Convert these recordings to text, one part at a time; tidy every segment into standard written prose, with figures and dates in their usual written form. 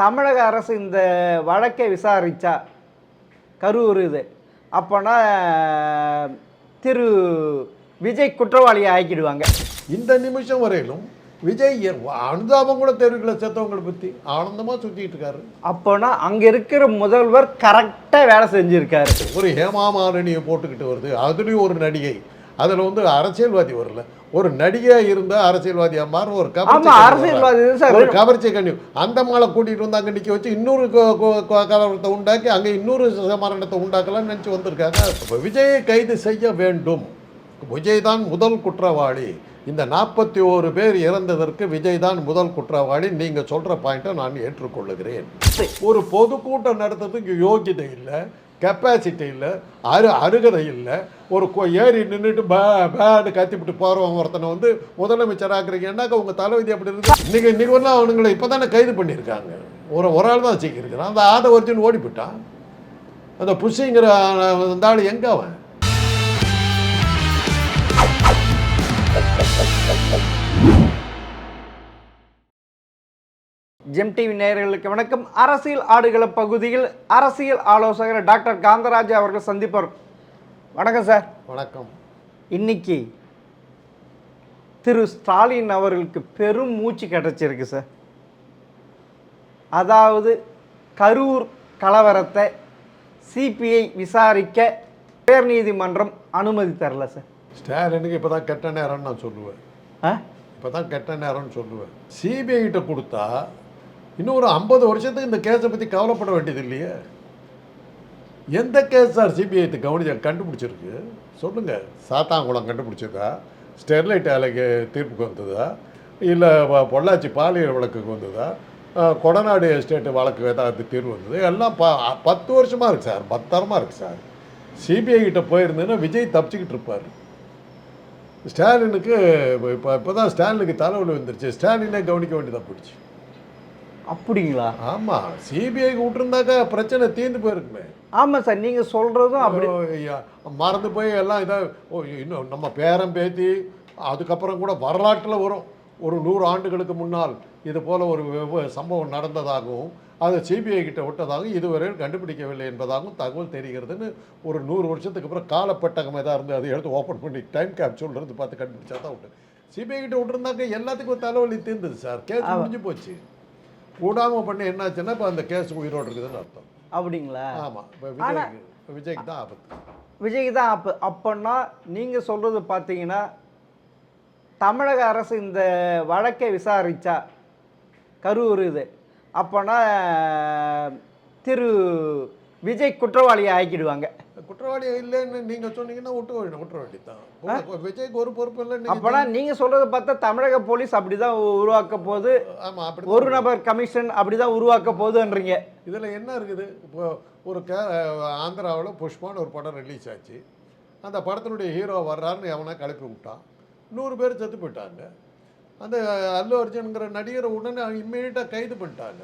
தமிழக அரசு இந்த வழக்கை விசாரித்தா கரூர் இது அப்போனா திரு விஜய் குற்றவாளியை ஆக்கிடுவாங்க. இந்த நிமிஷம் வரையிலும் விஜய் அனுதாபம் கூட தெரிவிக்கல செத்தவங்களை பற்றி ஆனந்தமாக சுற்றிட்டு இருக்காரு. அப்போனா அங்கே இருக்கிற முதல்வர் கரெக்டாக வேலை செஞ்சுருக்காரு. ஒரு ஹேமாமாலினியை போட்டுக்கிட்டு வருது, அதுலேயும் ஒரு நடிகை, அதில் வந்து அரசியல்வாதி வரல, ஒரு நடிகையாக இருந்தால் அரசியல்வாதியாக மாறும். ஒரு அரசியல்வாதி ஒரு கவர்ச்சி கண்ணி அந்த மாலை கூட்டிகிட்டு வந்து அங்கே நிற்க வச்சு இன்னொரு கலவரத்தை உண்டாக்கி அங்கே இன்னொரு மரணத்தை உண்டாக்கலாம்னு நினச்சி வந்திருக்காங்க. இப்போ விஜயை கைது செய்ய வேண்டும். விஜய் தான் முதல் குற்றவாளி. இந்த 41 பேர் இறந்ததற்கு விஜய் தான் முதல் குற்றவாளி. நீங்கள் சொல்கிற பாயிண்ட்டை நான் ஏற்றுக்கொள்ளுகிறேன். ஒரு பொதுக்கூட்டம் நடத்துறதுக்கு யோகியதை இல்லை, கெப்பாசிட்டி இல்லை, அருகதை இல்லை. ஒரு ஏறி நின்றுட்டு பேடு கத்திவிட்டு போகிறவங்க ஒருத்தனை வந்து முதலமைச்சர் ஆக்குறீங்கன்னாக்கா உங்கள் தலைவிதி அப்படி இருக்குது. இன்னைக்கு வரலாம் அவனுங்களை இப்போ தானே கைது பண்ணியிருக்காங்க. ஒரு ஆள் தான் சீக்கிரம் அந்த ஆத ஒரிஜின் ஓடிவிட்டான். அந்த புஷிங்கிற அந்த ஆள் எங்கே அவன்? ஜெம் டிவி நேயர்களுக்கு வணக்கம். அரசியல் ஆடுகள பகுதியில் அரசியல் ஆலோசகர் டாக்டர் காந்தராஜ் அவர்கள் சந்திப்பார். வணக்கம் சார். வணக்கம். இன்னைக்கு திரு ஸ்டாலின் அவர்களுக்கு பெரும் மூச்சு கிடைச்சிருக்கு சார். அதாவது கரூர் கலவரத்தை சிபிஐ விசாரிக்க உயர்நீதிமன்றம் அனுமதி தரல சார். ஸ்டாலினுக்கு இப்போ தான் கெட்ட நேரம்னு நான் சொல்லுவேன். இப்போ தான் கெட்ட நேரம்னு சொல்லுவேன். சிபிஐ கிட்ட கொடுத்தா இன்னும் ஒரு 50 வருஷத்துக்கு இந்த கேஸை பற்றி கவலைப்பட வேண்டியது இல்லையே. எந்த கேஸ் சார் சிபிஐ கண்டுபிடிச்சிருக்கு சொல்லுங்கள்? சாத்தாங்குளம் கண்டுபிடிச்சதா? ஸ்டெர்லைட் ஆலைக்கு தீர்ப்புக்கு வந்ததா? இல்லை பொள்ளாச்சி பாலியல் வழக்குக்கு வந்ததா? கொடநாடு எஸ்டேட்டு வழக்கு ஏதாவது தீர்வு வந்தது? எல்லாம் 10 வருஷமாக இருக்குது சார், பத்திரமா இருக்குது சார். சிபிஐ கிட்ட போயிருந்தேன்னா விஜய் தப்பிச்சுக்கிட்டு இருப்பார். ஸ்டாலினுக்கு இப்போ தான் ஸ்டாலினுக்கு தலைவலி வந்துருச்சு. ஸ்டாலினே கவனிக்க வேண்டியதாக போயிடுச்சு. அப்படிங்களா? ஆமாம், சிபிஐக்கு விட்டுருந்தாக்கா பிரச்சனை தீர்ந்து போயிருக்குமே. ஆமாம் சார், நீங்கள் சொல்கிறதும் அப்படி மறந்து போய் எல்லாம் இதாக இன்னும் நம்ம பேரம் பேத்தி அதுக்கப்புறம் கூட வரலாற்றில் வரும். ஒரு 100 ஆண்டுகளுக்கு முன்னால் இது போல் ஒரு சம்பவம் நடந்ததாகவும் அதை சிபிஐ கிட்ட விட்டதாகவும் இதுவரையில் கண்டுபிடிக்கவில்லை என்பதாகவும் தகவல் தெரிகிறதுன்னு ஒரு 100 வருஷத்துக்கு அப்புறம் காலப்பட்டகம் எதாக இருந்து அதை எடுத்து ஓப்பன் பண்ணி டைம் கேப்சூல் இருந்து பார்த்து கண்டுபிடிச்சா தான் விட்டு. சிபிஐ கிட்ட விட்டுருந்தாக்க எல்லாத்துக்கும் தலைவலி தீர்ந்தது சார். கேஸ் முடிஞ்சு போச்சு. கூடாமல் பண்ணி என்னாச்சுன்னா இப்போ அந்த கேஸ் உயிரோடு இருக்குதுன்னு அர்த்தம். அப்படிங்களா? ஆமாம். இப்போ விஜய்க்கு தான் ஆபத்து. விஜய்க்கு தான் அப்போன்னா நீங்கள் சொல்கிறது பார்த்தீங்கன்னா தமிழக அரசு இந்த வழக்கை விசாரித்தா கரூர் இது அப்போனா திரு விஜய் குற்றவாளியை ஆக்கிடுவாங்க. குற்றவாளி இல்லைன்னு நீங்கள் சொன்னீங்கன்னா விட்டுற வேண்டியதான். விஜய்க்கு ஒரு பொறுப்பு இல்லை. அப்போனா நீங்கள் சொல்கிறத பார்த்தா தமிழக போலீஸ் அப்படி தான் உருவாக்க போகுது. ஆமாம், அப்படி ஒரு நபர் கமிஷன் அப்படி தான் உருவாக்க போகுதுன்றீங்க. இதில் என்ன இருக்குது? இப்போ ஒரு ஆந்திராவில் புஷ்பான்னு ஒரு படம் ரிலீஸ் ஆச்சு. அந்த படத்தினுடைய ஹீரோ வர்றாருன்னு எவனை கிளப்பி விட்டான். 100 பேர் செத்து போயிட்டாங்க. அந்த அல்லு அர்ஜுன்கிற நடிகரை உடனே இம்மீடியட்டாக கைது பண்ணிட்டாங்க.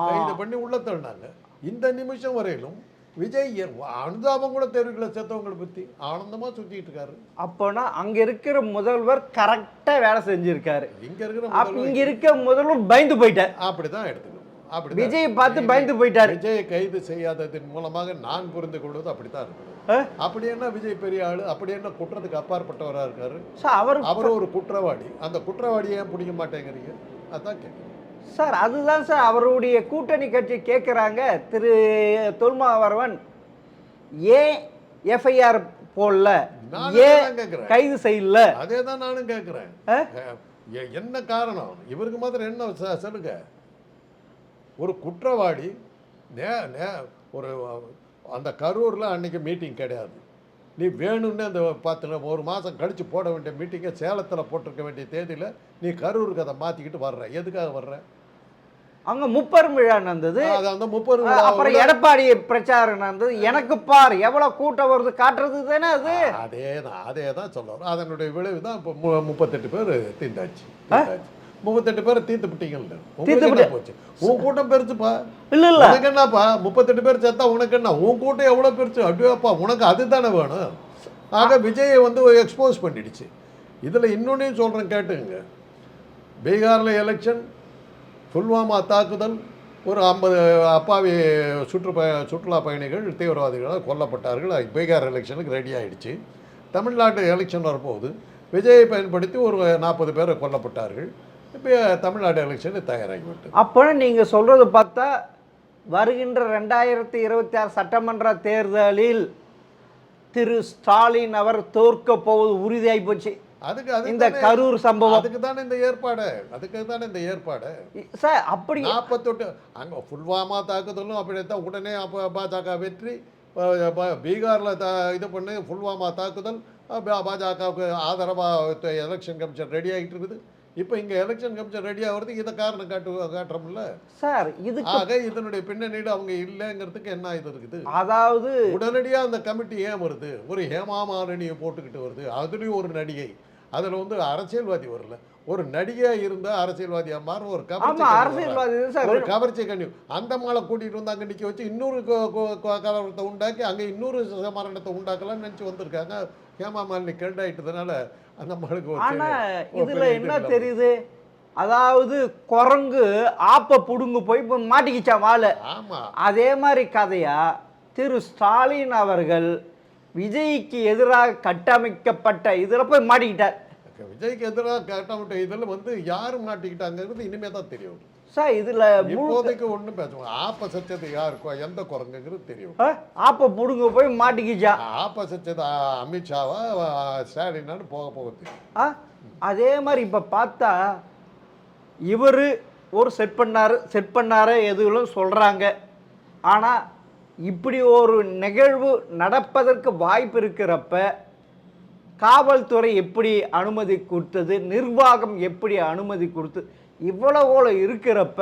கைது பண்ணி உள்ள தள்ளினாங்க. இந்த நிமிஷம் வரையிலும் விஜய் அனுதாபம் கூட தெரிவிக்கல செத்தவங்களை பற்றி ஆனந்தமாக சுற்றிட்டு இருக்காரு. அப்போனா அங்கே இருக்கிற முதல்வர் கரெக்டாக வேலை செஞ்சுருக்காரு. இங்கே இருக்க முதல்வர் பயந்து போயிட்டார். அப்படி தான் எடுத்துக்கணும். அப்படி விஜயை பார்த்து பயந்து போயிட்டார். விஜயை கைது செய்யாததன் மூலமாக நான் புரிந்து கொள்வது அப்படி தான் இருக்கு. அப்படி என்ன விஜய் பெரிய ஆளு? அப்படி என்ன குற்றத்துக்கு அப்பாற்பட்டவராக இருக்காரு? அவர் ஒரு குற்றவாளி. அந்த குற்றவாளியை ஏன் பிடிக்க மாட்டேங்கிறீங்க? அதான் கேட்குறேன் சார். அதுதான் சார் அவருடைய கூட்டணி கட்சி கேட்குறாங்க. திரு தொல்மாவரவன் ஏன் எஃப்ஐஆர் போடல, ஏன் கைது செய்யல? அதே தான் நானும் கேட்குறேன். என்ன காரணம்? இவருக்கு மாத்திரம் என்ன சொல்லுங்க? ஒரு குற்றவாளி ஒரு அந்த கரூரில் அன்றைக்கி மீட்டிங் கிடையாது. நீ வேணும்னு அந்த 1 மாதம் கழித்து போட வேண்டிய மீட்டிங்கை சேலத்தில் போட்டிருக்க வேண்டிய தேதியில் நீ கரூருக்கு அதை மாற்றிக்கிட்டு வர்ற. எதுக்காக வர்ற? அங்கே முப்பெரும் விழா நடந்தது. அந்த முப்பெரும் விழா அப்புறம் எடப்பாடி பிரச்சாரம் நடந்தது. எனக்கு பார் எவ்வளோ கூட்டம் வருது காட்டுறது தானே அது. அதே தான் சொல்லுவார். அதனுடைய விளைவு தான் இப்போ 38 பேர் தீர்ந்தாச்சு. 38 பேரை தீர்த்துப்பிட்டீங்கல்ல போச்சு. உன் கூட்டம் பெருசுப்பா. இல்லை உனக்கு என்னப்பா 38 பேர் சேர்த்தா உனக்கு என்ன? உன் கூட்டம் எவ்வளோ பெருசு? அப்படியாப்பா உனக்கு அதுதானே வேணும். ஆக விஜயை வந்து எக்ஸ்போஸ் பண்ணிடுச்சு. இதில் இன்னொன்னையும் சொல்கிறேன் கேட்டுங்க. பீகாரில் எலெக்ஷன், புல்வாமா தாக்குதல், ஒரு 50 அப்பாவி சுற்றுலா பயணிகள் தீவிரவாதிகளால் கொல்லப்பட்டார்கள். பீகார் எலெக்ஷனுக்கு ரெடி ஆகிடுச்சு. தமிழ்நாட்டு எலெக்ஷன் வரப்போகுது. விஜயை பயன்படுத்தி ஒரு 40 பேரை கொல்லப்பட்டார்கள். இப்போ தமிழ்நாடு எலெக்ஷன் தயாராகிவிட்டது. அப்போ நீங்கள் சொல்கிறது பார்த்தா வருகின்ற 2026 சட்டமன்ற தேர்தலில் திரு ஸ்டாலின் அவர் தோற்க போவது உறுதியாகி போச்சு. இந்த கரூர் சம்பவம் அதுக்கு தானே இந்த ஏற்பாடு. சார் அப்படி 48 அங்கே புல்வாமா தாக்குதலும் அப்படித்தான். உடனே அப்போ பாஜக வெற்றி, பீகாரில் இது பண்ணி புல்வாமா தாக்குதல், பாஜகவுக்கு ஆதரவாக எலெக்ஷன் கமிஷன் ரெடி ஆகிட்டு இருக்குது. இப்போ இங்கே எலெக்ஷன் கமிஷன் ரெடி ஆகிறதுக்கு இதை காரணம் காட்டுறோம்ல சார். ஆக இதனுடைய பின்னணியில் அவங்க இல்லைங்கிறதுக்கு என்ன இது இருக்குது? அதாவது உடனடியாக அந்த கமிட்டி ஏன் வருது? ஒரு ஹேமா மாலினியை போட்டுக்கிட்டு வருது. அதுலேயும் ஒரு நடிகை, அதில் அரசியல்வாதி வரல, ஒரு நடிகையாக இருந்தால் அரசியல்வாதியாக மாற ஒரு கவர்ச்சி கண்ணியம். அந்த மாலை கூட்டிகிட்டு வந்து அங்கே நிற்க வச்சு இன்னொரு கலவரத்தை உண்டாக்கி அங்கே இன்னொரு மரணத்தை உண்டாக்கலாம்னு நினச்சி வந்திருக்காங்க. ஹேமா மாலினி கெண்டாயிட்டதுனால அந்த மாளுக்கு. ஆனால் இதில் என்ன தெரியுது, அதாவது குரங்கு ஆப்ப புடுங்கு போய் இப்போ மாட்டிக்கிச்சா வாழை. ஆமாம், அதே மாதிரி கதையா திரு ஸ்டாலின் அவர்கள் விஜய்க்கு எதிராக கட்டமைக்கப்பட்ட இதில் போய் மாட்டிக்கிட்டார். விஜய்க்கு எதிராக கட்டமைட்ட இதில் யார் மாட்டிக்கிட்டாங்கிறது இனிமே தான் தெரியும் சார். இதில் இப்போதைக்கு ஒன்றும் பேசுவாங்க. ஆப்ப சச்சது யாருக்கோ எந்த குரங்குங்கிறது தெரியும். ஆப்ப புடுங்க போய் மாட்டிக்கிச்சா. ஆப்ப சச்சது அமித்ஷாவா ஸ்டாலினான்னு போக போகுது. அதே மாதிரி இப்போ பார்த்தா இவர் ஒரு செட் பண்ணாரு எதுவும் சொல்கிறாங்க. ஆனால் இப்படி ஒரு நிகழ்வு நடப்பதற்கு வாய்ப்பு இருக்கிறப்ப காவல்துறை எப்படி அனுமதி கொடுத்தது, நிர்வாகம் எப்படி அனுமதி கொடுத்து, இவ்வளவு இருக்கிறப்ப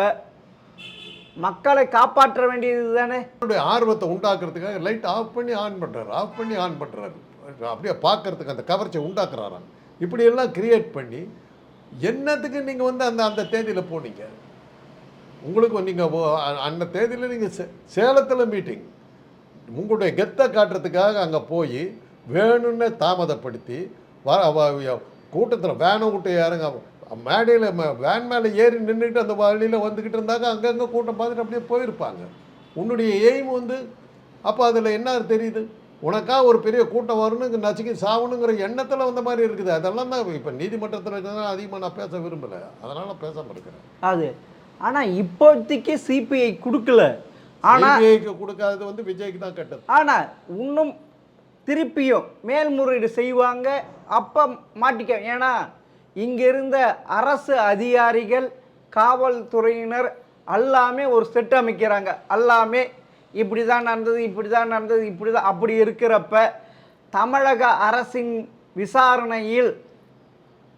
மக்களை காப்பாற்ற வேண்டியது தானே. ஆர்வத்தை உண்டாக்குறதுக்காக லைட் ஆஃப் பண்ணி ஆன் பண்ணுறாரு. அப்படியே பார்க்கறதுக்கு அந்த கவர்ச்சியை உண்டாக்குறாராம். இப்படியெல்லாம் கிரியேட் பண்ணி என்னத்துக்கு நீங்கள் அந்த அந்த தேதியில் போனீங்க? உங்களுக்கு நீங்கள் அந்த தேதியில் நீங்கள் சேலத்தில் மீட்டிங், உங்களுடைய கெத்தை காட்டுறதுக்காக அங்கே போய் வேணும்னு தாமதப்படுத்தி கூட்டத்தில் வேனை விட்டு யாருங்க மேடையில் வேன் மேலே ஏறி நின்றுட்டு அந்த வழியில் வந்துக்கிட்டு இருந்தாங்க. அங்கங்கே கூட்டம் பார்த்துட்டு அப்படியே போயிருப்பாங்க. உன்னுடைய எய்ம் அப்போ அதில் என்ன தெரியுது? உனக்காக ஒரு பெரிய கூட்டம் வரணும், நசுக்கி சாவணுங்கிற எண்ணத்தில் வந்த மாதிரி இருக்குது. அதெல்லாம் தான் இப்போ நீதிமன்றத்தில் இருக்கிறதுனால அதிகமாக நான் பேச விரும்பலை, அதனால் பேசாமல் இருக்கிறேன். அது ஆனால் இப்போதைக்கு சிபிஐ கொடுக்கல. ஆனால் சிபிஐக்கு கொடுக்காதது விஜய்க்கு தான் கட்டது. ஆனால் இன்னும் திருப்பியும் மேல்முறையீடு செய்வாங்க. அப்போ மாட்டிக்க. ஏன்னா இங்கே இருந்த அரசு அதிகாரிகள், காவல்துறையினர் எல்லாமே ஒரு செட் அமைக்கிறாங்க. எல்லாமே இப்படி தான் நடந்தது, இப்படி தான் அப்படி இருக்கிறப்ப தமிழக அரசின் விசாரணையில்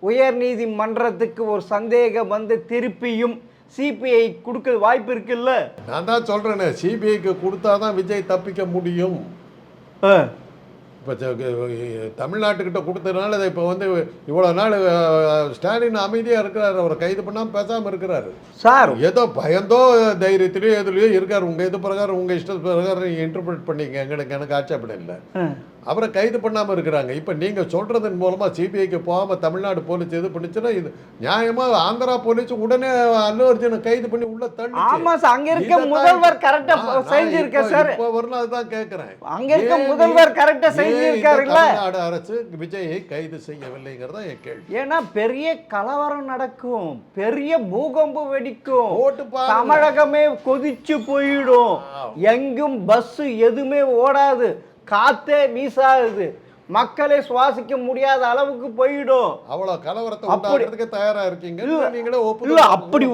உயர்நீதிமன்றத்துக்கு ஒரு சந்தேகம் திருப்பியும் சிபிஐ கொடுக்க வாய்ப்பு இருக்குல்ல. நான் தான் சொல்கிறேனே, சிபிஐக்கு கொடுத்தா தான் விஜய் தப்பிக்க முடியும். இப்போ தமிழ்நாட்டுக்கிட்ட கொடுத்ததுனால அதை இப்போ இவ்வளோ நாள் ஸ்டாலின் அமைதியாக இருக்கிறார். அவரை கைது பண்ணாமல் பேசாமல் இருக்கிறாரு சார். ஏதோ பயந்தோ தைரியத்திலையோ எதுலையோ இருக்கார். உங்கள் இது பிரகாரம் உங்கள் இஷ்ட பிரகாரம் நீங்கள் இன்டர்பிரேட் பண்ணிங்க. எனக்கு ஆட்சேபணம் இல்லை. அவரை கைது பண்ணாமல் இருக்கிறாங்க. இப்போ நீங்கள் சொல்கிறதன் மூலமாக சிபிஐக்கு போகாமல் தமிழ்நாடு போலீஸ் இது பண்ணிச்சுன்னா இது நியாயமாக ஆந்திரா போலீஸ் உடனே அல்லு அர்ஜுனை கைது பண்ணி உள்ள தள்ளி. ஆமாம் சார், அங்கே இருக்க முதல்வர் கரெக்டாக செஞ்சிருக்கேன் சார். இப்போ வரலாம், அதுதான் கேட்குறேன். அங்கே இருக்க முதல்வர் கரெக்டாக செஞ்சிருக்காருல்ல. தமிழ்நாடு அரசு விஜயை கைது செய்யவில்லைங்கிறதா என் கேள்வி. ஏன்னா பெரிய கலவரம் நடக்கும், பெரிய பூகம்பம் வெடிக்கும், ஓட்டு தமிழகமே கொதிச்சு போயிடும், எங்கும் பஸ் எதுவுமே ஓடாது, காத்தே வீசாது, மக்களே சுவாசிக்க முடியாத அளவுக்கு போயிடும். அவ்வளவு கலவரத்தை உண்டாக்குறதுக்கு தயாரா இருக்கீங்க நீங்களே இல்ல அப்படி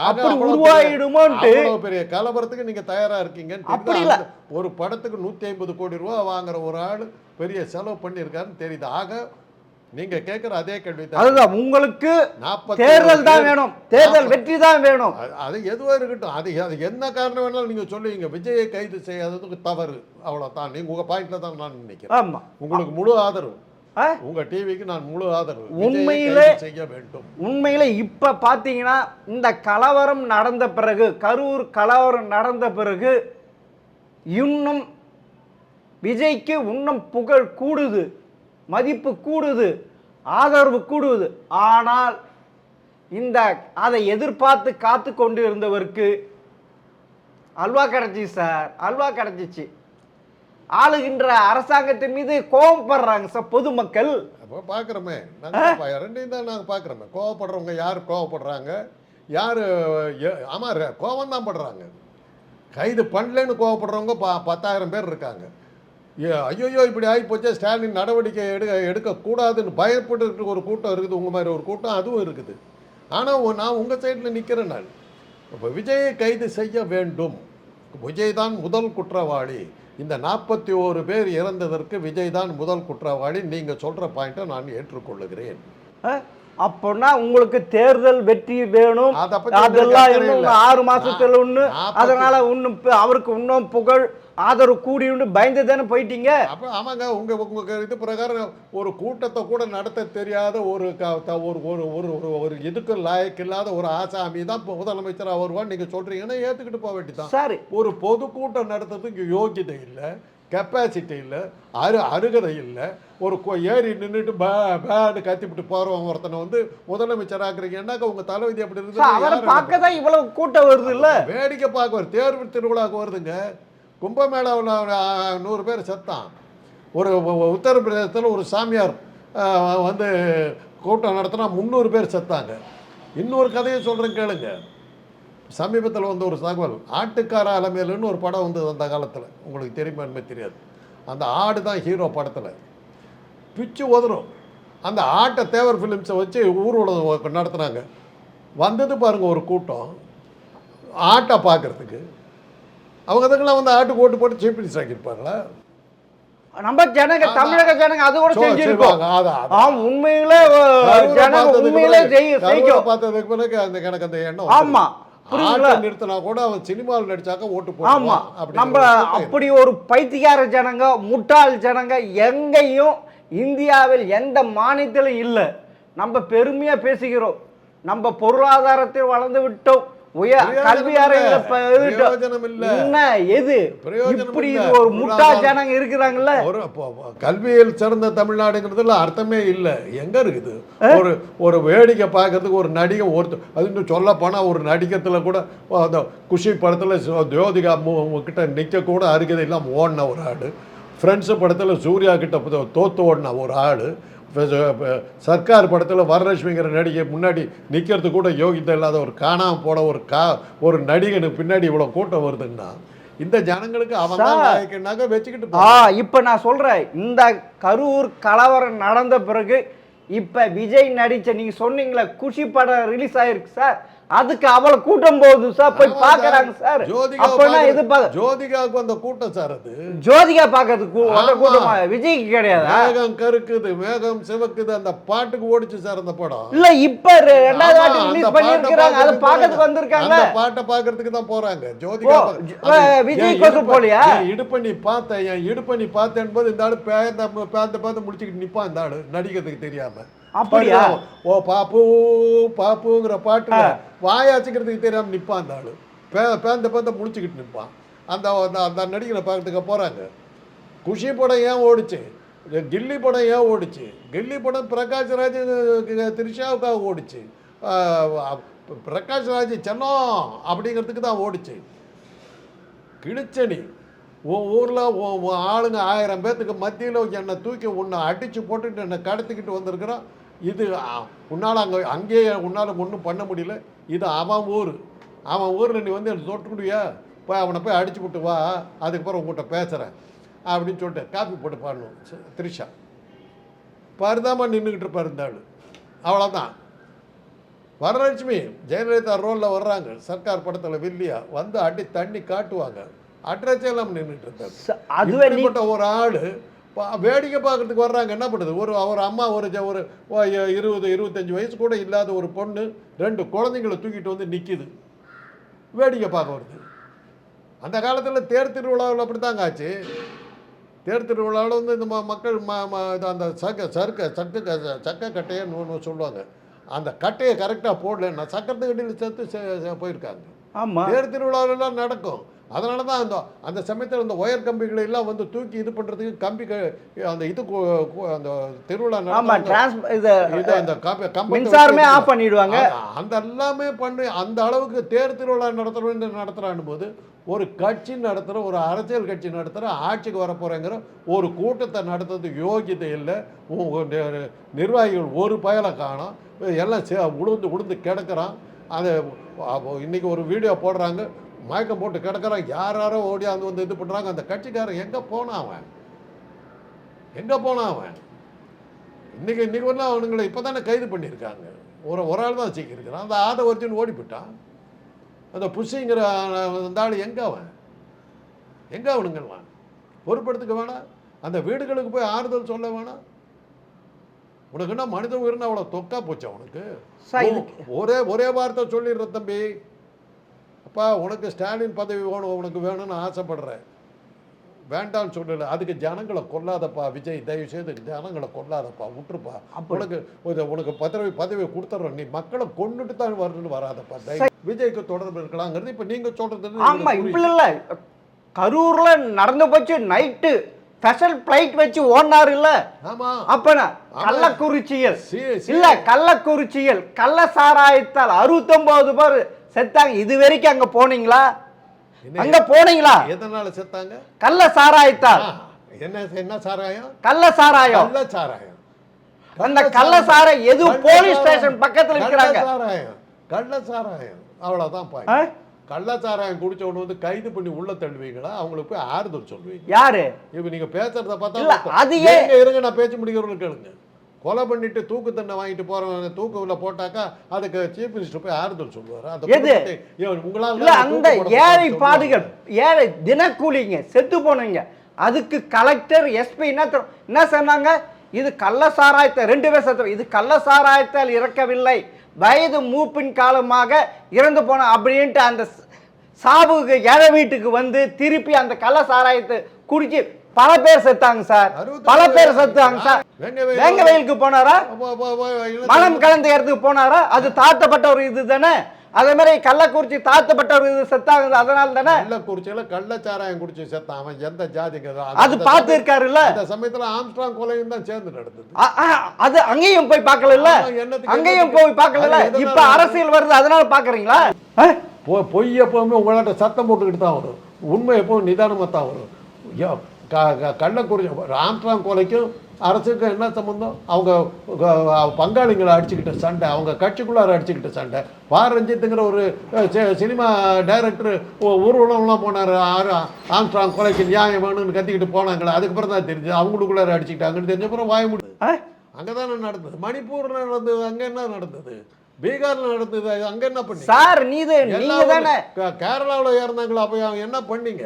அப்படி உருவாயிடுமோன்ட்டு பெரிய கலவரத்துக்கு நீங்க தயாரா இருக்கீங்க. அப்படி இல்ல, ஒரு படத்துக்கு 150 கோடி ரூபாய் வாங்குற ஒரு ஆள் பெரிய செலவு பண்ணியிருக்காருன்னு தெரியுது. ஆக நீங்க கேட்கிற அதே கேள்வி தான். அதுதான் உங்களுக்கு தேர்தல் தான் வேணும், தேர்தல் வெற்றி தான் வேணும். அது எதுவாக இருக்கட்டும், அது என்ன காரணம் வேணாலும் நீங்க சொல்லுவீங்க. விஜயை கைது செய்யாததுக்கு தவறு, அவ்வளவுதான். நீங்க உங்க பாயிண்ட்ல தான் நான் நினைக்கிறேன். ஆமா, உங்களுக்கு முழு ஆதரவு, உங்க டிவிக்கு நான் முழு ஆதரவு. உண்மையிலே செய்ய வேண்டும். உண்மையிலே இப்ப பாத்தீங்கன்னா இந்த கலவரம் நடந்த பிறகு, கரூர் கலவரம் நடந்த பிறகு இன்னும் விஜய்க்கு இன்னும் புகழ் கூடுது, மதிப்பு கூடுது, ஆதரவு கூடுது. ஆனால் அதை எதிர்பார்த்து காத்து கொண்டு இருந்தவருக்கு அல்வா கிடைச்சி சார், அல்வா கிடைச்சிச்சு. ஆளுகின்ற அரசாங்கத்தின் மீது கோபப்படுறாங்க சார் பொதுமக்கள். அப்போ பார்க்குறோமே நாங்கள் ரெண்டையும் தான் நாங்கள் பார்க்குறோமே. கோவப்படுறவங்க யார் கோவப்படுறாங்க, யார் ஆமாம் கோவம் தான் படுறாங்க. கைது பண்ணலன்னு கோவப்படுறவங்க 10,000 பேர் இருக்காங்க. ஐயோ இப்படி ஆகி போச்சே, ஸ்டாலின் நடவடிக்கை எடுக்கக்கூடாதுன்னு பயப்பட்டு ஒரு கூட்டம் இருக்குது, உங்கள் மாதிரி ஒரு கூட்டம் அதுவும் இருக்குது. ஆனால் நான் உங்கள் சைடில் நிற்கிறேன். நான் இப்போ விஜயை கைது செய்ய வேண்டும். விஜய் தான் முதல் குற்றவாளி. இந்த 41 பேர் இறந்ததற்கு விஜய் தான் முதல் குற்றவாளி. நீங்கள் சொல்கிற பாயிண்ட்டை நான் ஏற்றுக்கொள்ளுகிறேன். அப்போனா உங்களுக்கு தேர்தல் வெற்றி வேணும், அதெல்லாம் இன்னும் 6 மாசத்துல ஒன்று, அதனால இன்னும் அவருக்கு இன்னும் புகழ் ஆதரவு கூடி பயந்து தானே போயிட்டீங்க. அப்போ ஆமாங்க, உங்கள் இது பிரகாரம் ஒரு கூட்டத்தை கூட நடத்த தெரியாத ஒரு ஒரு இதுக்கு லாயக்கு இல்லாத ஒரு ஆசாமி தான் இப்போ முதலமைச்சராக வருவான்னு நீங்கள் சொல்கிறீங்கன்னா ஏற்றுக்கிட்டு போக வேண்டியதான். சரி, ஒரு பொதுக்கூட்டம் நடத்துறதுக்கு யோகியதை இல்லை, கெப்பாசிட்டி இல்லை, அருகதை இல்லை. ஒரு ஏறி நின்றுட்டு பேடு கத்திவிட்டு போகிறவங்க ஒருத்தனை வந்து முதலமைச்சராக்குறீங்கன்னாக்கா உங்கள் தலைவிதி அப்படி இருக்குது. அவரை பார்க்க தான் இவ்வளவு கூட்டம் வருது இல்லை, வேடிக்கை பார்க்க வருது. தேர்வு திருவிழாவுக்கு வருதுங்க. கும்பமேளாவில் 100 பேர் செத்தான். ஒரு உத்தரப்பிரதேசத்தில் ஒரு சாமியார் வந்து கூட்டம் நடத்தினா 300 பேர் செத்தாங்க. இன்னொரு கதையை சொல்கிறேன் கேளுங்க. சமீபத்தில் வந்து ஒரு தகவல், ஆட்டுக்கார அலமேலுன்னு ஒரு படம் வந்தது அந்த காலத்தில். உங்களுக்கு தெரியுமா என்னமே தெரியாது. அந்த ஆடு தான் ஹீரோ படத்தில். பிச்சு உதறும். அந்த ஆட்டை தேவர் ஃபிலிம்ஸை வச்சு ஊர்வலம் நடத்துனாங்க. வந்தது பாருங்கள் ஒரு கூட்டம் ஆட்டை பார்க்குறதுக்கு. அவங்க அதுக்கெல்லாம் வந்து ஆட்டுக்கு ஓட்டு போட்டு சீஃப் மினிஸ்டர் ஆக்கியிருப்பாங்களா? நம்ம ஜனங்க, தமிழக ஜனங்க அது கூட செஞ்சிருப்பாங்க. உண்மையிலே பார்த்ததுக்கு பிறகு அந்த எனக்கு அந்த எண்ணம். ஆமா, நிறுத்தினா கூட அவன் சினிமாவில் நடிச்சாக்க ஓட்டு போடுவான். நம்ம அப்படி ஒரு பைத்தியக்கார ஜனங்க, முட்டாள் ஜனங்க எங்கேயும் இந்தியாவில் எந்த மாநிலத்திலும் இல்லை. நம்ம பெருமையா பேசுகிறோம், நம்ம பொருளாதாரத்தில் வளர்ந்து விட்டோம், கல்வி கல்வியில் சிறந்த தமிழ்நாடுங்கிறதுல அர்த்தமே இல்லை. எங்க இருக்குது ஒரு வேடிக்கை பார்க்கறதுக்கு ஒரு நடிகை ஒருத்தர், அது சொல்ல போனா ஒரு நடிகத்துல கூட அந்த குஷி படத்துல ஜோதிகா கிட்ட நிக்க கூட அருகதை இல்லாமல் ஓடின ஒரு ஆடு, ஃப்ரெண்ட்ஸ் படத்துல சூர்யா கிட்ட தோத்து ஓடின ஒரு ஆடு, சர்க்கார் படத்தில் வரலட்சுமிங்கிற நடிகை முன்னாடி நிற்கிறது கூட யோகிதை இல்லாத ஒரு காணாமல் போன ஒரு நடிகனுக்கு பின்னாடி இவ்வளோ கூட்டம் வருதுன்னா இந்த ஜனங்களுக்கு அவங்க வச்சுக்கிட்டு. இப்போ நான் சொல்கிறேன், இந்த கரூர் கலவரம் நடந்த பிறகு இப்போ விஜய் நடித்த நீங்கள் சொன்னீங்களே குஷி படம் ரிலீஸ் ஆயிருக்கு சார், அதுக்கு அவ்வளவு கூட்டம் போகுது சார், போய் பாக்குறாங்க சார். ஜோதிகாவுக்கு அந்த கூட்டம் சார், அது ஜோதிகா பாக்கிறதுக்கு அந்த கூட்டமா விஜய்க்கு கிடையாது. மேகம் கருக்குது மேகம் சிவக்குது அந்த பாட்டுக்கு ஓடிச்சு சார் அந்த படம். இல்ல இப்ப 2வது வாட்டி ரிலீஸ் பண்ணிருக்காங்க, அது பாக்கிறதுக்கு வந்திருக்காங்க. அந்த பாட்டை பாக்கிறதுக்கு தான் போறாங்க. ஜோதிகா விஜய் கோசம் போலியா? இடுப்பண்ணி பார்த்தேன், இடுப்பண்ணி பார்த்தேன் போது இந்த ஆளு பார்த்து முடிச்சுக்கிட்டு நிப்பான். இந்த ஆளு நடிக்கிறதுக்கு தெரியாம அப்படியா? ஓ பாப்பு பாப்புங்கிற பாட்டுல வாயாச்சுக்கிறதுக்கு தெரியாம நிற்பான். அந்த ஆளு பேந்த முடிச்சுக்கிட்டு நிற்பான். அந்த அந்த நடிகரை பார்க்கறதுக்கு போகிறாங்க. குஷி படம் ஏன் ஓடிச்சு, கில்லி படம் ஏன் ஓடிச்சு, கில்லி படம் பிரகாஷ்ராஜ் திரிஷாவுக்காக ஓடிச்சு, பிரகாஷ்ராஜ் செல்லம் அப்படிங்கிறதுக்கு தான் ஓடிச்சு. கிழிச்சனி உன் ஊரில் ஆளுங்க 1000 பேர்த்துக்கு மத்தியில் என்னை தூக்கி உன்னை அடித்து போட்டுட்டு என்னை கடத்திக்கிட்டு வந்திருக்கிறான். இது உன்னால் அங்கேயே உன்னால் ஒன்றும் பண்ண முடியல. இது அவன் ஊரில் நீ வந்து என்னை தொட்டுக்கிடுவியா, போய் அவனை போய் அடிச்சு விட்டு வா, அதுக்கப்புறம் உங்கள்கிட்ட பேசுகிறேன் அப்படின்னு சொல்லிட்டு காப்பி போட்டு பாடணும். திரிஷா பரிதாமல் நின்றுக்கிட்டு இருப்பார் இந்த ஆள். அவ்வளோதான். வரலட்சுமி ஜெயலலிதா ரோலில் வர்றாங்க சர்க்கார் படத்தில் வில்லியா வந்து அடி தண்ணி காட்டுவாங்க. அட்ரஸே இல்லாமல் நின்றுட்டு இருந்தார். ஒரு ஆள் வேடிக்கை பார்க்கறதுக்கு வர்றாங்க. என்ன பண்ணுறது, ஒரு அம்மா ஒரு 20-25 வயசு கூட இல்லாத ஒரு பொண்ணு 2 குழந்தைங்களை தூக்கிட்டு வந்து நிற்கிது, வேடிக்கை பார்க்க வருது. அந்த காலத்தில் தேர் திருவிழாவில் அப்படி தாங்க ஆச்சு. தேர் திருவிழாவில் வந்து இந்த மக்கள் அந்த சக்க கட்டையன்னு ஒன்று சொல்லுவாங்க. அந்த கட்டையை கரெக்டாக போடலன்னா சக்கரத்து கட்டியில் சேர்த்து போயிருக்காங்க. ஆமா, தேர் திருவிழாவெல்லாம் நடக்கும். அதனால தான் அந்த சமயத்தில் அந்த ஒயர் கம்பிகளை எல்லாம் வந்து தூக்கி இது பண்ணுறதுக்கு கம்பி அந்த இது அந்த திருவிழா அந்த மின்சாரமே ஆஃப் பண்ணிடுவாங்க. அந்த எல்லாமே பண்ணி அந்த அளவுக்கு தேர் திருவிழா நடத்துகிறான் போது ஒரு கட்சி நடத்துகிற, ஒரு அரசியல் கட்சி நடத்துகிற, ஆட்சிக்கு வரப்போகிறேங்கிற ஒரு கூட்டத்தை நடத்துறதுக்கு யோகியதை இல்லை. நிர்வாகிகள் ஒரு பயலை காணும், எல்லாம் உளுந்து கிடக்கிறான். அது இன்றைக்கி ஒரு வீடியோ போடுறாங்க, மயக்கம் போட்டு கிடக்கிறான், யாரோ ஓடியாந்து வந்து இது பண்ணுறாங்க. அந்த கட்சிக்காரன் எங்கே போனான் அவன்? இன்னைக்கு வரலாம் அவனுங்களை இப்போ தானே கைது பண்ணியிருக்காங்க. ஒரு ஆள் தான் சீக்கிரம் அந்த ஆட்டை வச்சுன்னு ஓடி போயிட்டான். அந்த புஷிங்கிற அந்த ஆள் எங்கே அவனுங்கள்லாம் பொறுப்படுத்துக்க வேணாம்? அந்த வீடுகளுக்கு போய் ஆறுதல் சொல்ல வேணாம்? உனக்கு என்ன மனித உயிர்னு அவ்வளோ தொக்கா போச்சு அவனுக்கு? ஒரே வார்த்தை சொல்லிடுற தம்பி, அப்பா உனக்கு ஸ்டாலின் பதவி வேணும், உனக்கு வேணும்னு ஆசைப்படுறேன், வேண்டான்னு சொல்லலை. அதுக்கு ஜனங்களை கொல்லாதப்பா விஜய், தயவு செய்து ஜனங்களை கொல்லாதப்பா, விட்டுருப்பா. உனக்கு பதவி கொடுத்துட்றோம், நீ மக்களை கொண்டுட்டு தான் வரணும்னு வராதப்பா. விஜய்க்கு தொடர்பு இருக்கலாங்கிறது இப்போ நீங்கள் சொல்கிறது. ஆமாம், இப்படி இல்லை. கரூரில் நடந்து போச்சு, நைட்டு ஸ்பெஷல் பிளைட் வச்சு ஓடினார் இல்ல? ஆமா. அப்பனா கள்ளக்குறிச்சியில் இல்ல, கள்ளக்குறிச்சியில் கள்ள சாராயத்தால் 69 பேர் செத்தாங்க. இது வரைக்கும் அங்க போனீங்களா? அங்க போனீங்களா? எதனால செத்தாங்க? கள்ள சாராயத்தால். என்ன சாராயம்? கள்ள சாராயம். கள்ள சாராயம். அந்த கள்ள சாராயம் எது போலீஸ் ஸ்டேஷன் பக்கத்துல இருக்கிறாங்க. கள்ள சாராயம் அவ்வளவுதான் பாய். கள்ளச்சாராயம் குடிச்ச உடனே வந்து கைது பண்ணி உள்ள தள்ளுவீங்களா? அவங்களுக்கு போய் ஆறுதல் சொல்லுவீங்க. யாரு இப்ப நீங்க பேசுறத பார்த்தா அது இருங்க, நான் பேச்சு முடிக்கிறவங்களுக்கு கேளுங்க. கொலை பண்ணிட்டு தூக்கு தண்டனை வாங்கிட்டு போறவங்க தூக்குல போட்டாக்கா அதுக்கு சீஃப் மினிஸ்டர் போய் ஆறுதல் சொல்லுவாரு. உங்களால அந்த ஏழை பாடுகள், ஏழை தினக்கூலிங்க செத்து போனீங்க, அதுக்கு கலெக்டர் எஸ்பி என்ன சொன்னாங்க? இது கள்ள சாராயத்தை 2 பேர் செத்து, இது கள்ள சாராயத்தால் இறக்கவில்லை, வயது மூப்பின் காலமாக இறந்து போன அப்படின்ட்டு அந்த சாவுக்கு ஏழை வீட்டுக்கு வந்து திருப்பி அந்த கள்ள சாராயத்தை குடிச்சு பல பேர் செத்தாங்க சார், பல பேர் செத்தாங்க சார். வேங்க வயலுக்கு போனாரா? மலம் கலந்த இடத்துக்கு போனாரா? அது தாழ்த்தப்பட்ட ஒரு இது தானே. அதே மாதிரி கள்ளக்குறிச்சி தாழ்த்தப்பட்ட ஒரு இது செத்தாங்க, அதனால தானே. கள்ளக்குறிச்சியில கள்ளச்சாராயம் குடிச்சு செத்தான். அவன் எந்த ஜாதிக்கு அது பார்த்து இருக்காரு இல்ல? அந்த சமயத்துல ஆம்ஸ்ட்ராங் கொலையும் தான் சேர்ந்து நடந்தது. அது அங்கேயும் போய் பார்க்கல இல்ல? அங்கேயும் போய் பார்க்கல. இப்ப அரசியல் வருது அதனால பாக்குறீங்களா? பொய் எப்பவுமே உங்களாட்ட சத்தம் போட்டுக்கிட்டு தான் வரும், உண்மை எப்பவும் நிதானமா தான் வரும். கள்ளக்குறிச்சி ஆம்ஸ்ட்ராங் கொலைக்கும் அரசுக்கு என்ன சம்பந்தம்? அவங்க பங்காளிங்களை அடிச்சுக்கிட்ட சண்டை, அவங்க கட்சிக்குள்ளார அடிச்சுக்கிட்ட சண்டை. ரஞ்சித்துங்கிற ஒரு சினிமா டைரக்டர் ஊர்வலம்லாம் போனார், ஆம்ஸ்ட்ராங் கொலைக்கு நியாயம் வேணும்னு கத்திக்கிட்டு போனாங்களே, அதுக்கப்புறம் தான் தெரிஞ்சு அவங்களுக்குள்ளார அடிச்சுக்கிட்டாங்கன்னு தெரிஞ்சப்பறம் வாய முடியும். அங்கே தானே நடந்தது. மணிப்பூர் நடந்தது, அங்கே என்ன நடந்தது? பீகார்ல நடந்தது, அங்கே என்ன பண்ணி சார்? கேரளாவில் இறந்தாங்களா? அப்போ என்ன பண்ணீங்க?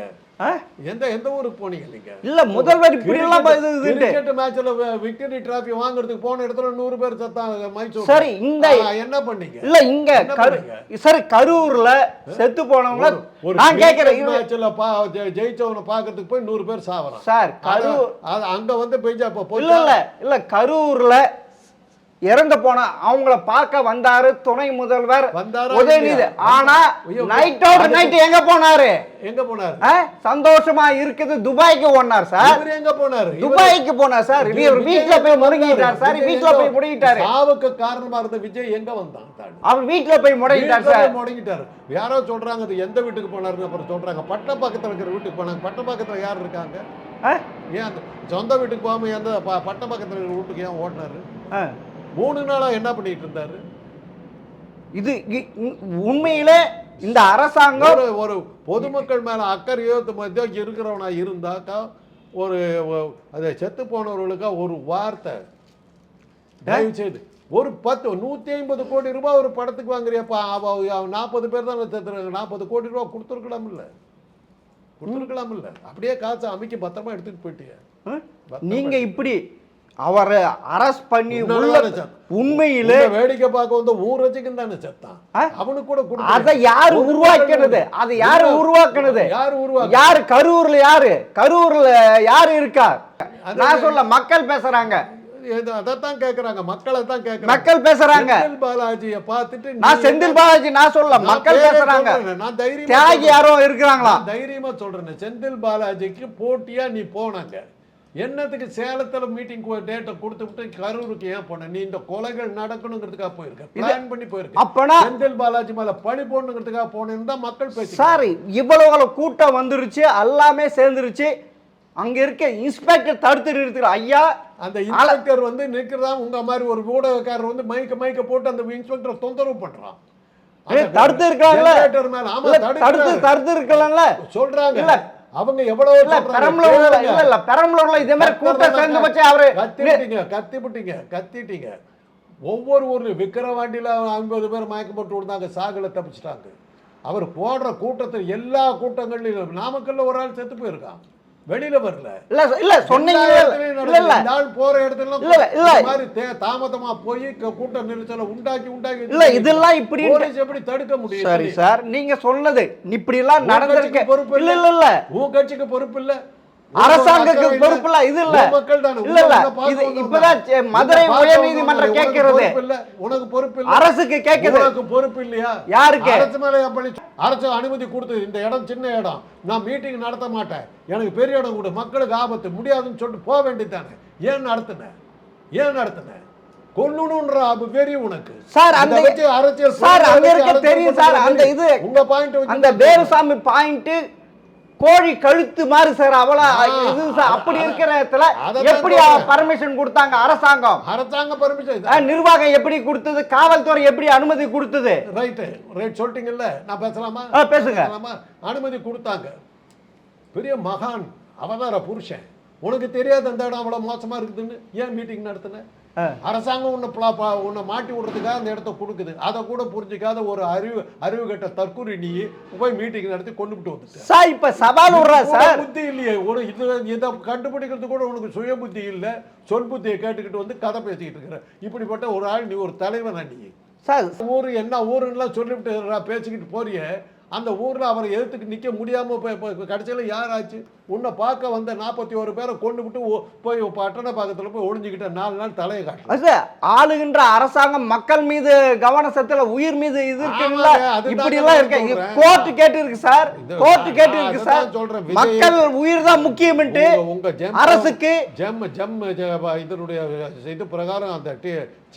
எந்த ஊருக்கு போனீங்க நீங்க? இல்ல முதல்வர் இப்படி எல்லாம் கிரிக்கெட் மேட்ச்ல விக்டரி டிராபி வாங்குறதுக்கு போன இடத்துல 100 பேர் செத்தாங்க மைசூர். சரி, இந்த என்ன பண்ணீங்க? இல்ல இங்க சரி கரூர்ல செத்து போனவங்க நான் கேக்குறேன், மேட்ச்ல ஜெயிச்சவன பாக்கிறதுக்கு போய் 100 பேர் சாவறாங்க சார். கரூர் அங்க வந்து பெஞ்சா இல்ல கரூர்ல இறந்து போன அவங்கள பார்க்க வந்தாரு துணை முதல்வர் உதயநிதி. ஆனா நைட்டோட நைட் எங்க போனாரு? சந்தோஷமா இருக்குது துபாய்க்கு ஓடினார் சார். எங்க போனாரு? துபாய்க்கு போனார் சார். வீட்டுல போய் முடங்கிட்டார் சார். வீட்டுல போய் முடங்கிட்டாரு. சாவுக்கு காரணமா இருந்த விஜய் எங்க வந்தான்? அவர் வீட்டுல போய் முடங்கிட்டார் சார். முடங்கிட்டாரு. யாரோ சொல்றாங்க அது எந்த வீட்டுக்கு போனாருன்னு அப்புறம் சொல்றாங்க பட்டப்பாக்கத்துல இருக்கிற வீட்டுக்கு போனாங்க. பட்டப்பாக்கத்துல யார் இருக்காங்க? ஏன் அந்த சொந்த வீட்டுக்கு போகாம எந்த பட்டப்பாக்கத்துல இருக்கிற வீட்டுக்கு ஏன் ஓடினாரு? 3 நாளா என்ன பண்ணிட்டு இருந்தாரு? இது உண்மையிலே இந்த அரசாங்கம் ஒரு பொதுமக்கள் மேல அக்கறையோ இருக்கிறவனா இருந்தாக்கா ஒரு அதை செத்து போனவர்களுக்கா ஒரு வார்த்தை தயவு செய்து ஒரு 150 கோடி ரூபாய் ஒரு படத்துக்கு வாங்குறியப்பா, 40 பேர் தான் செத்துறாங்க, 40 கோடி ரூபாய் கொடுத்துருக்கலாம் இல்ல? அப்படியே காசை அமைக்க பத்திரமா எடுத்துட்டு போயிட்டீங்க. நீங்க இப்படி அவரை அரஸ்ட் பண்ணி உண்மையிலே வேடிக்கை பார்க்க வந்து ஊரட்சிக்கு தானே செத்தான். அவனுக்கு கூட அதை யாரு உருவாக்கினது? அதை யாரு உருவாக்கினது? யாரு? கரூர்ல யாரு இருக்கா? நான் சொல்ல மக்கள் பேசுறாங்க. அதைத்தான் கேட்கறாங்க, மக்களை தான் கேட்கறாங்க. மக்கள் பேசுறாங்க. செந்தில் பாலாஜியை பார்த்துட்டு நான் செந்தில் பாலாஜி நான் சொல்ல, மக்கள் பேசுறாங்க. நான் தைரியமா தியாகி யாரோ இருக்கிறாங்களா? தைரியமா சொல்றேன், செந்தில் பாலாஜிக்கு போட்டியா நீ போனாங்க. என்னத்துக்கு சேலத்துல மீட்டிங் டேட்டை கொடுத்துட்டு கரூருக்கு ஏன் போன? நீ இந்த கொலைகள் நடக்கணுங்கிறதுக்காக போயிருக்க, பிளான் பண்ணி போயிருக்க. அப்பனா செந்தில் பாலாஜி மேல பழி போடணுங்கிறதுக்காக போனேன்னு தான் மக்கள் பேசி. சாரி, இவ்வளவு கூட்டம் வந்துருச்சு, எல்லாமே சேர்ந்துருச்சு. அங்க இருக்க இன்ஸ்பெக்டர் தடுத்து நிறுத்துற ஐயா. அந்த இன்ஸ்பெக்டர் வந்து நிற்கிறதா உங்க மாதிரி ஒரு ஊடகக்காரர் வந்து மைக்க போட்டு அந்த இன்ஸ்பெக்டர் தொந்தரவு பண்றான். தடுத்து இருக்காங்கல்ல, தடுத்து இருக்கலாம்ல சொல்றாங்க. அவங்க எவ்வளவு பெரம்பலூர்ல இதே மாதிரி கூட்டம் சேர்ந்து வச்சு அவரு கத்திட்டீங்க. ஒவ்வொரு ஊர்லயும் விக்கிரவாண்டியில 50 பேர் மயக்கம் போட்டு விடுந்தாங்க, சாகல தப்பிச்சிட்டாங்க. அவர் போடுற கூட்டத்தில் எல்லா கூட்டங்கள்லயும் நாமக்கல்ல ஒரு ஆள் செத்து போயிருக்கான், வெளியில வரல. இல்ல சொன்னீங்க நாள் போற இடத்துல இல்ல மாதிரி தாமதமா போய் கூட்டம் நெரிசலை உண்டாக்கி இல்ல இதெல்லாம் இப்படி எப்படி தடுக்க முடியும்? சரி சார், நீங்க சொன்னது இப்படி எல்லாம் நடந்திருக்கு. பொறுப்பு இல்ல, உன் கட்சிக்கு பொறுப்பு இல்ல, அரசாங்கத்துக்கு பொறுப்பு இல்ல. இது இல்ல மக்கள் தானே. இது இப்பதான் மதுரை உயர் நீதிமன்றம் கேட்கிறது. உனக்கு பொறுப்பு இல்ல, அரசுக்கு கேட்குது. உனக்கு பொறுப்பு இல்லையா? யாருக்கு? அரசு மேல அரசு அனுமதி கொடுத்து இந்த இடம் சின்ன இடம், நான் மீட்டிங் நடத்த மாட்டேன், எனக்கு பெரிய இடம் கொடு, மக்களுக்கு ஆபத்து, முடியாதுன்னு சொல்லிட்டு போக வேண்டியதானே. ஏன் நடத்தின கொல்லணும்ன்ற வெறி உனக்கு சார்? அந்த அரசியல் சார் அங்க இருக்க தெரியும் சார். அந்த இது உங்க பாயிண்ட், அந்த வேலுசாமி பாயிண்ட் கோழி கழுத்து மாதிரி சார். அவ்வளவு அப்படி இருக்கிற இடத்துல எப்படி பர்மிஷன் கொடுத்தாங்க அரசாங்கம்? பர்மிஷன் நிர்வாகம் எப்படி கொடுத்தது? காவல்துறை எப்படி அனுமதி கொடுத்தது? ரைட் சொல்லிட்டீங்கல்ல, நான் பேசலாமா? பேசுங்க. அனுமதி கொடுத்தாங்க. பெரிய மகான் அவதார புருஷன், உனக்கு தெரியாது அந்த இடம் அவ்வளவு மோசமா இருக்குதுன்னு ஏன் மீட்டிங் நடத்தின? அரசாங்கம் உன்னை மாட்டி விடுறதுக்காக அந்த இடத்த கொடுக்குது, அதை கூட புரிஞ்சுக்காத ஒரு அறிவு கட்ட தற்கூரி நீ போய் மீட்டிங் நடத்தி கொண்டுபிட்டு வந்துட்ட. இப்ப சவால் புத்தி இல்லையே இதை கண்டுபிடிக்கிறது கூட உனக்கு சுய புத்தி இல்லை, சொல் புத்தியை கேட்டுக்கிட்டு வந்து கதை பேசிக்கிட்டு இருக்கிற இப்படிப்பட்ட ஒரு ஆள் நீ ஒரு தலைவனா? நீ ஊரு என்ன ஊருன்னா சொல்லிவிட்டு பேசிக்கிட்டு போறிய, அந்த ஊர்ல அவரை எதிர்த்துக்கு நிக்க முடியாம கடைசியில யாராச்சு உன்னை பார்க்க வந்த 41 பேரை கொண்டு விட்டு போய் பட்டண பாக்கத்துல போய் ஒளிஞ்சுக்கிட்ட 4 நாள் தலையை காட்டு. ஆளுகின்ற அரசாங்கம் மக்கள் மீது கவன செலுத்தல, உயிர் மீது இது இருக்குல்ல, இப்படி எல்லாம் இருக்கு. கோர்ட் கேட்டு இருக்கு சார், கோர்ட் கேட்டு இருக்கு சார். மக்கள் உயிர் தான் முக்கியம். உங்க அரசுக்கு இதனுடைய இது பிரகாரம் அந்த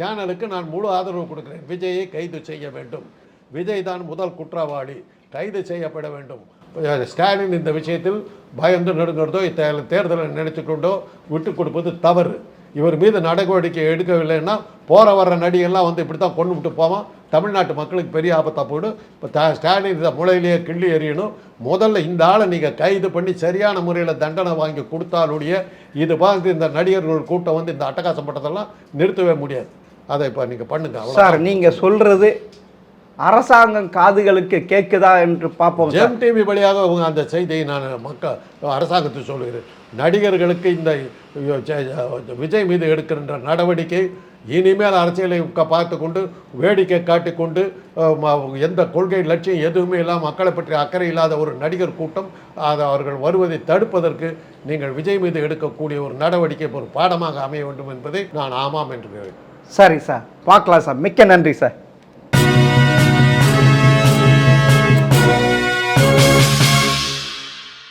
சேனலுக்கு நான் முழு ஆதரவு கொடுக்கிறேன். விஜயை கைது செய்ய வேண்டும், விஜய் தான் முதல் குற்றவாளி, கைது செய்யப்பட வேண்டும். ஸ்டாலின் இந்த விஷயத்தில் பயந்து நடுங்கிறதோ தேர்தலை நினைச்சுக்கொண்டோ விட்டு கொடுப்பது தவறு. இவர் மீது நடவடிக்கை எடுக்கவில்லைன்னா போற வர்ற நடிகெல்லாம் வந்து இப்படி தான் கொண்டு விட்டு போவான், தமிழ்நாட்டு மக்களுக்கு பெரிய ஆபத்தாக போயிடும். இப்போ ஸ்டாலின் இதை முளையிலேயே கிள்ளி எறியணும். முதல்ல இந்த ஆளை நீங்கள் கைது பண்ணி சரியான முறையில் தண்டனை வாங்கி கொடுத்தாலுடைய இது பார்த்து இந்த நடிகர்கள் கூட்டம் வந்து இந்த அட்டகாசம் பட்டதெல்லாம் நிறுத்தவே முடியாது. அதை இப்போ நீங்கள் பண்ணுங்க சார். நீங்கள் சொல்கிறது அரசாங்கம் காதுகளுக்கு கேட்குதா என்று பார்ப்போம். ஜெம் டிவி வழியாக அந்த செய்தியை நான் அரசாங்கத்தை சொல்லுகிறேன். நடிகர்களுக்கு இந்த விஜய் மீது எடுக்கின்ற நடவடிக்கை இனிமேல் அரசியலை பார்த்து கொண்டு வேடிக்கை காட்டிக்கொண்டு எந்த கொள்கை லட்சியம் எதுவுமே இல்லாமல் மக்களை பற்றி அக்கறை இல்லாத ஒரு நடிகர் கூட்டம் அதை அவர்கள் வருவதை தடுப்பதற்கு நீங்கள் விஜய் மீது எடுக்கக்கூடிய ஒரு நடவடிக்கை ஒரு பாடமாக அமைய வேண்டும் என்பதை நான் ஆமாம் என்று. சரி சார், பார்க்கலாம் சார். மிக்க நன்றி சார்.